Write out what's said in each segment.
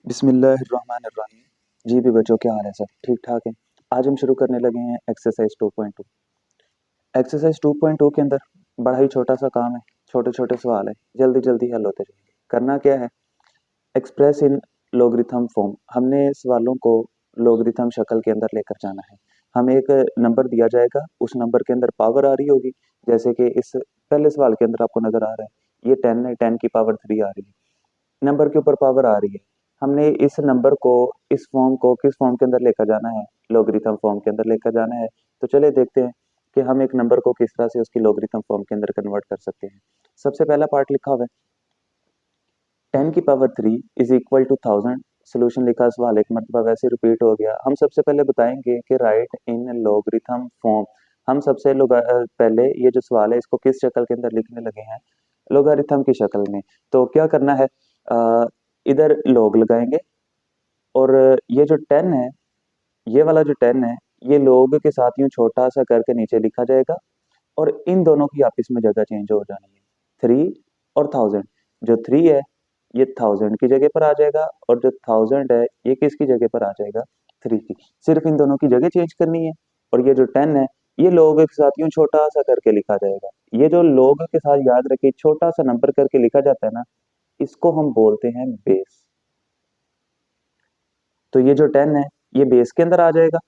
बिस्मिल्लाहिर्रहमानिर्रहीम। जी भी बच्चों, क्या हाल है? सब ठीक ठाक है। आज हम शुरू करने लगे हैं एक्सरसाइज 2.2। एक्सरसाइज 2.2 के अंदर बड़ा ही छोटा सा काम है, छोटे छोटे सवाल है, जल्दी जल्दी हल होते रहेंगे। करना क्या है, एक्सप्रेस इन लोगरिथम फॉर्म। हमने सवालों को लोगरिथम शक्ल के अंदर लेकर जाना है। हमें एक नंबर दिया जाएगा, उस नंबर के अंदर पावर आ रही होगी, जैसे कि इस पहले सवाल के अंदर आपको नजर आ रहा है, ये 10 है, 10 की पावर 3 आ रही है, नंबर के ऊपर पावर आ रही है। हमने इस नंबर को, इस फॉर्म को किस फॉर्म के अंदर लेकर जाना है? लॉगरिथम फॉर्म के अंदर लेकर जाना है। तो चलिए देखते हैं कि हम एक नंबर को किस तरह से उसकी लॉगरिथम फॉर्म के अंदर कन्वर्ट कर सकते हैं। सबसे पहला पार्ट लिखा हुआ है 10 की power 3 is equal to 1000। Solution लिखा, सवाल एक मरतबा वैसे रिपीट हो गया। हम सबसे पहले बताएंगे कि राइट इन लॉगरिथम फॉर्म। हम सबसे पहले ये जो सवाल है इसको किस शक्ल के अंदर लिखने लगे हैं? लोगारिथम की शक्ल में। तो क्या करना है, इधर लॉग लगाएंगे और ये जो 10 है, ये वाला जो 10 है, ये लॉग के साथ यूं छोटा सा करके नीचे लिखा जाएगा और इन दोनों की आपस में जगह चेंज हो जानी है, 3 और 1000। जो 3 है ये 1000 की जगह पर आ जाएगा और जो 1000 है ये किसकी जगह पर आ जाएगा? 3 की। सिर्फ इन दोनों की जगह चेंज करनी है। और ये जो 10 है ये लॉग के साथ यूं छोटा सा करके लिखा जाएगा। ये जो लॉग के साथ, याद रखिए, छोटा सा नंबर करके लिखा जाता है ना, इसको हम बोलते हैं बेस। तो ये जो 10 है ये बेस के अंदर आ जाएगा,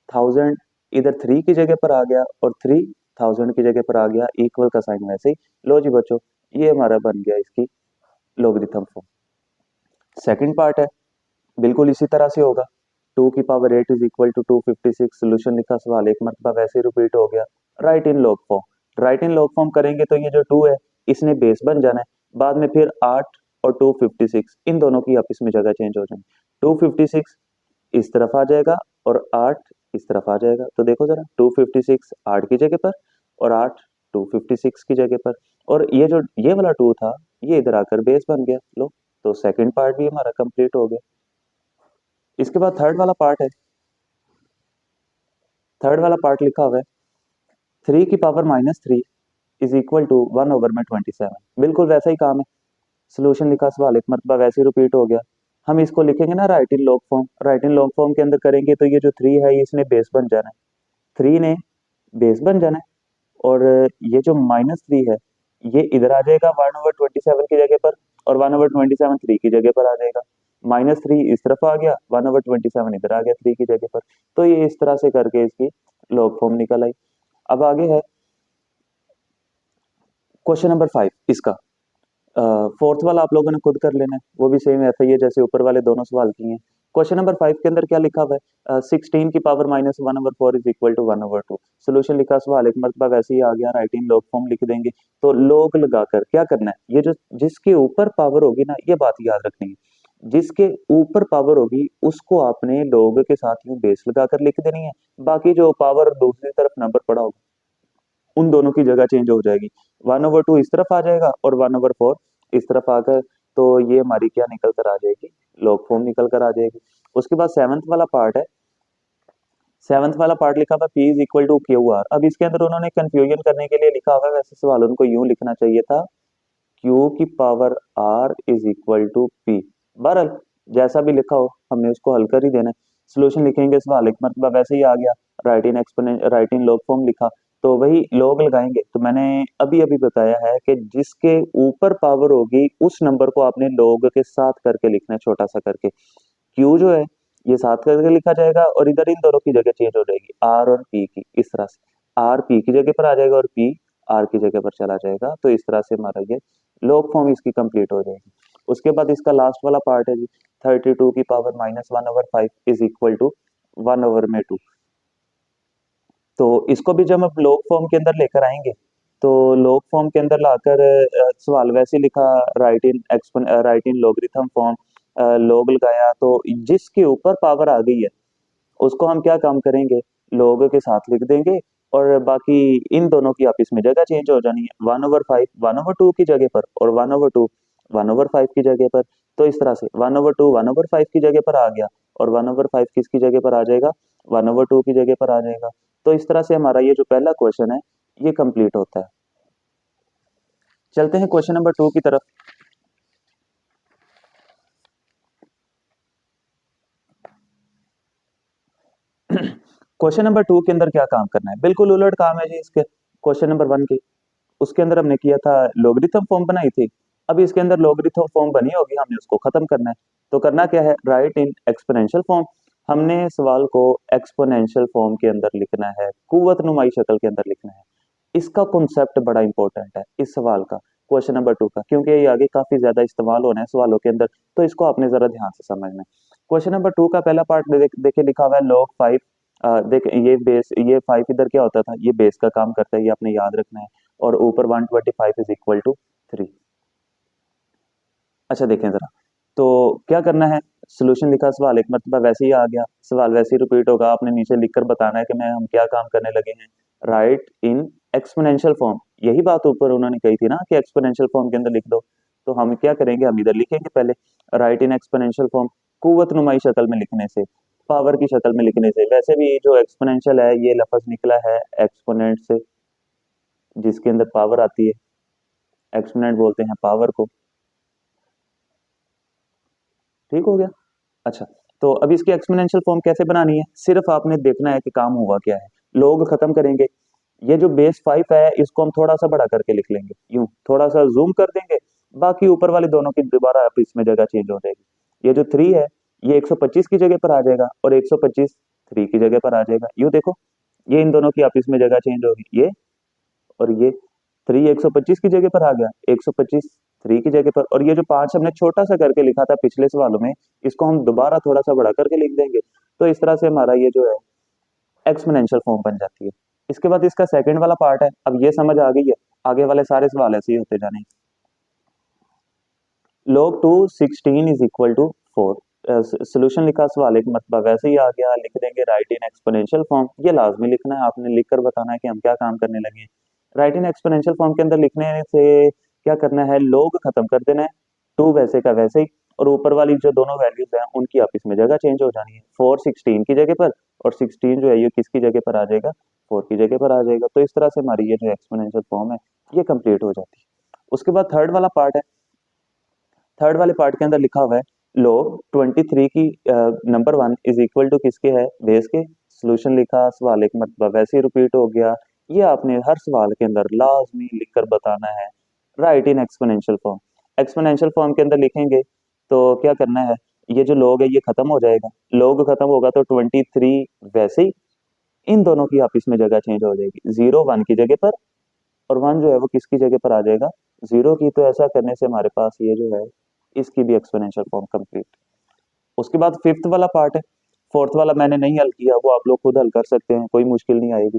1000 इधर 3 की जगह पर आ गया और 3 1000 की जगह पर आ गया, इक्वल का साइन वैसे ही। लो जी बच्चों, ये हमारा बन गया इसकी लोगरिथम फॉर्म। सेकंड पार्ट है, बिल्कुल इसी तरह से होगा। 2 की power 8 is equal to 256। Solution लिखा, सवाल एक मरतबा वैसे ही रिपीट हो गया। Write in log form. Write in log form करेंगे तो ये जो 2 है इसने बेस बन जाना है, बाद में फिर 8 और 256 इन दोनों की आपस में जगह चेंज हो जाएगी। 256 इस तरफ आ जाएगा और 8 इस तरफ आ जाएगा। तो देखो जरा, 256 8 की जगह पर और 8 256 की जगह पर। और ये जो ये वाला 2 था ये इधर आकर बेस बन गया। लो, तो सेकंड पार्ट भी हमारा कंप्लीट हो गया। इसके बाद थर्ड वाला पार्ट है। थर्ड वाला पार्ट लिखा हुआ है 3 की power -3 is equal to 1 over में 27। बिल्कुल वैसा ही काम है। सोल्यूशन लिखा, सवाल एक मरतबा वैसे ही रिपीट हो गया। हम इसको लिखेंगे ना right in log form. Write in log form के अंदर करेंगे तो ये जो 3 है इसने बेस बन जाना है, 3 ने बेस बन जाना है। और ये जो -3 है ये इधर आ जाएगा 1/27 की जगह पर और 1/27 3 की जगह पर आ जाएगा। -3 इस तरफ आ गया, 1/27 इधर आ गया 3 की जगह पर। तो ये इस तरह से करके इसकी लॉग फॉर्म निकल आई। अब आगे है क्वेश्चन नंबर 5 इसका। फोर्थ वाला आप लोगों ने खुद कर लेना है, वो भी सेम ऐसा ही है जैसे ऊपर वाले दोनों सवाल किए हैं। क्वेश्चन नंबर 5 के अंदर क्या लिखा हुआ है? 16 की power -1/4 is equal to 1/2। Solution लिखा, सवाल एक मरतबा वैसे ही आ गया, राइटिंग लॉग फॉर्म लिख देंगे। तो लॉग लगाकर क्या करना है, ये जो जिसके ऊपर पावर होगी ना, ये बात याद रखनी है, जिसके ऊपर पावर होगी उसको आपने लॉग के साथ यूं बेस लगाकर लिख देनी है। बाकी जो पावर दूसरी तरफ नंबर पड़ा होगा उन दोनों की जगह चेंज हो जाएगी। 1/2 इस तरफ आ जाएगा और 1/4 इस तरफ आकर, तो ये हमारी क्या निकल कर आ जाएगी? लॉग फॉर्म निकल कर आ जाएगी। उसके बाद सेवंथ वाला पार्ट है। सेवंथ वाला पार्ट लिखा हुआ p is equal to q r. अब इसके अंदर उन्होंने कंफ्यूजन करने के लिए लिखा हुआ है, वैसे सवाल उनको यूं लिखना चाहिए था, क्यू की power r is equal to p. बहरहाल जैसा भी लिखा हो हमने उसको हल कर ही देना है। सोल्यूशन लिखेंगे, सवाल एक मरतबा वैसे ही आ गया, राइट इन लॉग फॉर्म लिखा, तो वही लॉग लगाएंगे। तो मैंने अभी अभी बताया है कि जिसके ऊपर पावर होगी उस नंबर को आपने लॉग के साथ करके लिखना है, छोटा सा करके। क्यू जो है ये साथ करके लिखा जाएगा और इधर इन दोनों की जगह चेंज हो जाएगी, आर और पी की, इस तरह से। आर पी की जगह पर आ जाएगा और पी आर की जगह पर चला जाएगा। तो इस तरह से हमारा ये लॉग फॉर्म इसकी कंप्लीट हो जाएगी। उसके बाद इसका लास्ट वाला पार्ट है जी, 32 की पावर -1/5 इज इक्वल टू 1/2। तो इसको भी जब हम लॉग फॉर्म के अंदर लेकर आएंगे तो लॉग फॉर्म के अंदर लाकर सवाल वैसे लिखा, राइट इन लॉगरिथम फॉर्म, लॉग लगाया, तो जिसके ऊपर पावर आ गई है उसको हम क्या काम करेंगे, लॉग के साथ लिख देंगे और बाकी इन दोनों की आपस में जगह चेंज हो जानी है, 1/5 1/2 की जगह पर और 1/2 1/5 की जगह पर। तो इस तरह से 1/2 1/5 की जगह पर आ गया और 1/5 किसकी जगह पर आ जाएगा? 1/2 की जगह पर आ जाएगा। तो इस तरह से हमारा ये जो पहला क्वेश्चन है ये कंप्लीट होता है। चलते हैं क्वेश्चन नंबर 2 की तरफ। क्वेश्चन नंबर 2 के अंदर क्या काम करना है, बिल्कुल उलट काम है जी इसके क्वेश्चन नंबर 1 के। उसके अंदर हमने किया था लॉगरिथम फॉर्म बनाई थी, अभी इसके अंदर लॉगरिथम फॉर्म बनी होगी, हमने उसको खत्म करना है। तो करना क्या है, राइट इन एक्सपोनेंशियल फॉर्म। हमने सवाल को एक्सपोनेंशियल फॉर्म के अंदर लिखना है, कुव्वत नुमाई शक्ल के अंदर लिखना है। इसका कॉन्सेप्ट बड़ा इंपॉर्टेंट है इस सवाल का, क्वेश्चन नंबर 2 का, क्योंकि ये आगे काफी ज्यादा इस्तेमाल होना है सवालों के अंदर, तो इसको आपने जरा ध्यान से समझना है। क्वेश्चन नंबर 2 का पहला पार्ट देखिए लिखा हुआ है log 5। देख ये बेस, ये 5 इधर क्या होता था, ये बेस का काम करता है, ये आपने याद रखना है। और ऊपर 125 इज इक्वल टू 3। अच्छा देखें जरा, तो क्या करना है, सोल्यूशन लिखा, सवाल एक मरतबा वैसे ही आ गया, सवाल वैसे ही रिपीट होगा, आपने नीचे लिखकर बताना है कि मैं हम क्या काम करने लगे हैं, राइट इन एक्सपोनेंशियल फॉर्म। यही बात ऊपर उन्होंने कही थी ना कि एक्सपोनेंशियल फॉर्म के अंदर लिख दो, तो हम क्या करेंगे, हम इधर लिखेंगे पहले राइट इन एक्सपोनेंशियल फॉर्म, कुव्वत नुमाई शक्ल में लिखने से, पावर की शक्ल में लिखने से। वैसे भी जो एक्सपोनेंशियल है ये लफ्ज निकला है एक्सपोनेंट से, जिसके अंदर पावर आती है, एक्सपोनेंट बोलते हैं पावर को। ठीक हो गया। अच्छा, तो अब इसकी एक्सपोनेंशियल फॉर्म कैसे बनानी है, सिर्फ आपने देखना है कि काम हुआ क्या है। लोग खत्म करेंगे, ये जो बेस 5 है इसको हम थोड़ा सा बड़ा करके लिख लेंगे, यूं थोड़ा सा जूम कर देंगे, बाकी ऊपर वाले दोनों की दोबारा इसमें जगह चेंज हो जाएगी। ये जो 3 है ये 125 की जगह पर आ जाएगा, और 125 3 की जगह पर आ जाएगा। यूं देखो, ये इन दोनों की आपस में जगह चेंज होगी, ये और ये 3 125 की जगह पर आ गया, 125 3 की जगह पर, और ये जो 5 हमने छोटा सा करके लिखा था पिछले सवालों में, इसको हम दोबारा थोड़ा सा बड़ा करके लिख देंगे। तो इस तरह से हमारा ये जो है एक्सपोनेंशियल फॉर्म बन जाती है। इसके बाद इसका सेकंड वाला पार्ट है, अब ये समझ आ गई है, आगे वाले सारे सवाल ऐसे ही होते जाने। log 2 16 is equal to 4। Solution लिखा, सवाल एक मरतबा वैसे ही आ गया, लिख देंगे राइट इन एक्सपोनेंशियल फॉर्म। ये लाजमी लिखना है, आपने लिखकर बताना है कि हम क्या काम करने लगे हैं। राइट इन एक्सपोनेंशियल फॉर्म के अंदर लिखने से क्या करना है, लोग खत्म कर देना है, 2 वैसे का वैसे ही, और ऊपर वाली जो दोनों वैल्यूज हैं उनकी आपस में जगह चेंज हो जानी है, 4 16 की जगह पर, और 16 जो है ये किसकी जगह पर आ जाएगा, 4 की जगह पर आ जाएगा। तो इस तरह से हमारी ये जो एक्सपोनेंशियल फॉर्म है ये कंप्लीट हो जाती है। उसके बाद थर्ड वाला पार्ट है, थर्ड वाले पार्ट के अंदर लिखा हुआ है log 23 की नंबर 1 इज इक्वल टू किसके है, बेस के। सोल्यूशन लिखा, सवाल एक मरतबा वैसे ही रिपीट हो गया, ये आपने हर सवाल के अंदर लाजमी लिखकर बताना है, right in exponential form. Exponential form के अंदर लिखेंगे तो क्या करना है, ये जो log है ये खत्म हो जाएगा, log खत्म होगा तो 23 वैसे ही, इन दोनों की आपस में जगह चेंज हो जाएगी, 0 1 की जगह पर, और 1 जो है वो किसकी जगह पर आ जाएगा, 0 की। तो ऐसा करने से हमारे पास ये जो है इसकी भी एक्सपोनेंशियल फॉर्म कंप्लीट। उसके बाद फिफ्थ वाला पार्ट है, फोर्थ वाला मैंने नहीं हल किया, वो आप लोग खुद हल कर सकते हैं, कोई मुश्किल नहीं आएगी।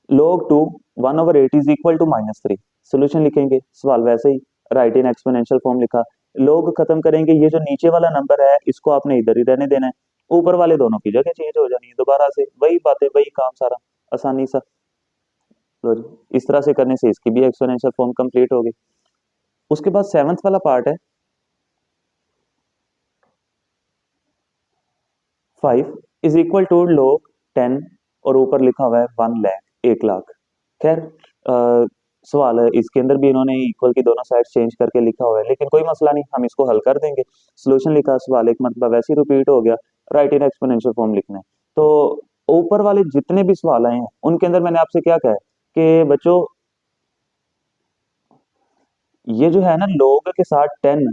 log 2 1/8 is equal to -3। Solution लिखेंगे, सवाल वैसे ही, राइट इन एक्सपोनेंशियल फॉर्म लिखा, log खत्म करेंगे, ये जो नीचे वाला नंबर है इसको आपने इधर ही रहने देना है, ऊपर वाले दोनों की जगह चेंज हो जानी है, दोबारा से वही बातें वही काम सारा, आसानी सा। लो जी, इस तरह से करने से इसकी भी एक्सपोनेंशियल फॉर्म कंप्लीट होगी। उसके बाद सेवंथ वाला पार्ट है, 5 इज इक्वल टू log 10, और ऊपर लिखा हुआ है 1 लाख, 1 लाख। खैर सवाल है इसके अंदर भी इन्होंने इक्वल की दोनों साइड चेंज करके लिखा हुआ है, लेकिन कोई मसला नहीं, हम इसको हल कर देंगे। सोल्यूशन लिखा, सवाल एक मरतबा वैसे ही रिपीट हो गया, राइट इन एक्सपोनेंशियल फॉर्म लिखना है। तो ऊपर वाले जितने भी सवाल आए हैं उनके अंदर मैंने आपसे क्या कहा है कि बच्चों ये जो है ना log के साथ 10,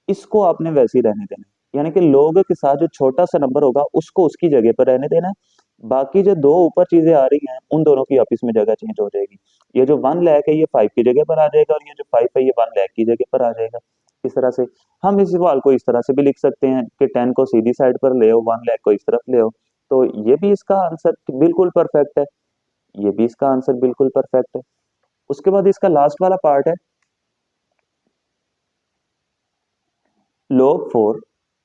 इसको आपने वैसे ही रहने देना है, यानी कि log के साथ जो छोटा सा नंबर होगा उसको उसकी जगह पर रहने देना है, बाकी जो दो ऊपर चीजें आ रही हैं उन दोनों की आपस में जगह चेंज हो जाएगी। ये जो 1 लाख है ये 5 की जगह पर आ जाएगा, और ये जो 5 है ये 1 लाख की जगह पर आ जाएगा। इस तरह से हम इस सवाल को इस तरह से भी लिख सकते हैं कि 10 को सीधी साइड पर ले आओ, 1 लाख को इस तरफ ले आओ, तो ये भी इसका आंसर बिल्कुल परफेक्ट है, ये भी इसका आंसर बिल्कुल परफेक्ट है। उसके बाद इसका लास्ट वाला पार्ट है log 4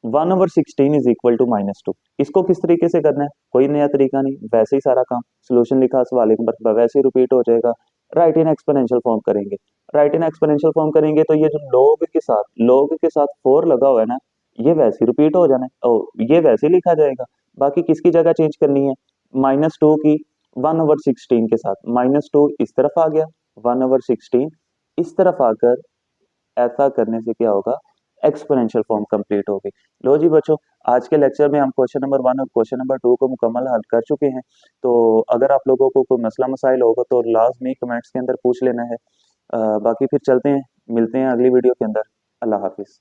1/16 इज इक्वल टू -2। इसको किस तरीके से करना है, कोई नया तरीका नहीं, वैसे ही सारा काम। सोल्यूशन लिखा, सवाल एक मरतबा वैसे ही रिपीट हो जाएगा, राइट इन एक्सपोनेंशियल फॉर्म करेंगे। राइट इन एक्सपोनेंशियल फॉर्म करेंगे तो ये जो log के साथ 4 लगा हुआ है ना, ये वैसे ही रिपीट हो जाना है, ये वैसे ही लिखा जाएगा, बाकी किसकी जगह चेंज करनी है, -2 की 1/16 के साथ, -2 इस तरफ आ गया, 1/16 इस तरफ आकर, ऐसा करने से क्या होगा, एक्सपोनेंशियल फॉर्म कंप्लीट हो गई। लो जी बच्चों, आज के लेक्चर में हम क्वेश्चन नंबर 1 और क्वेश्चन नंबर 2 को मुकम्मल हल कर चुके हैं। तो अगर आप लोगों को कोई मसला मसाइल होगा तो लाजमी कमेंट्स के अंदर पूछ लेना है। बाकी फिर चलते हैं, मिलते हैं अगली वीडियो के अंदर। अल्लाह हाफिज़।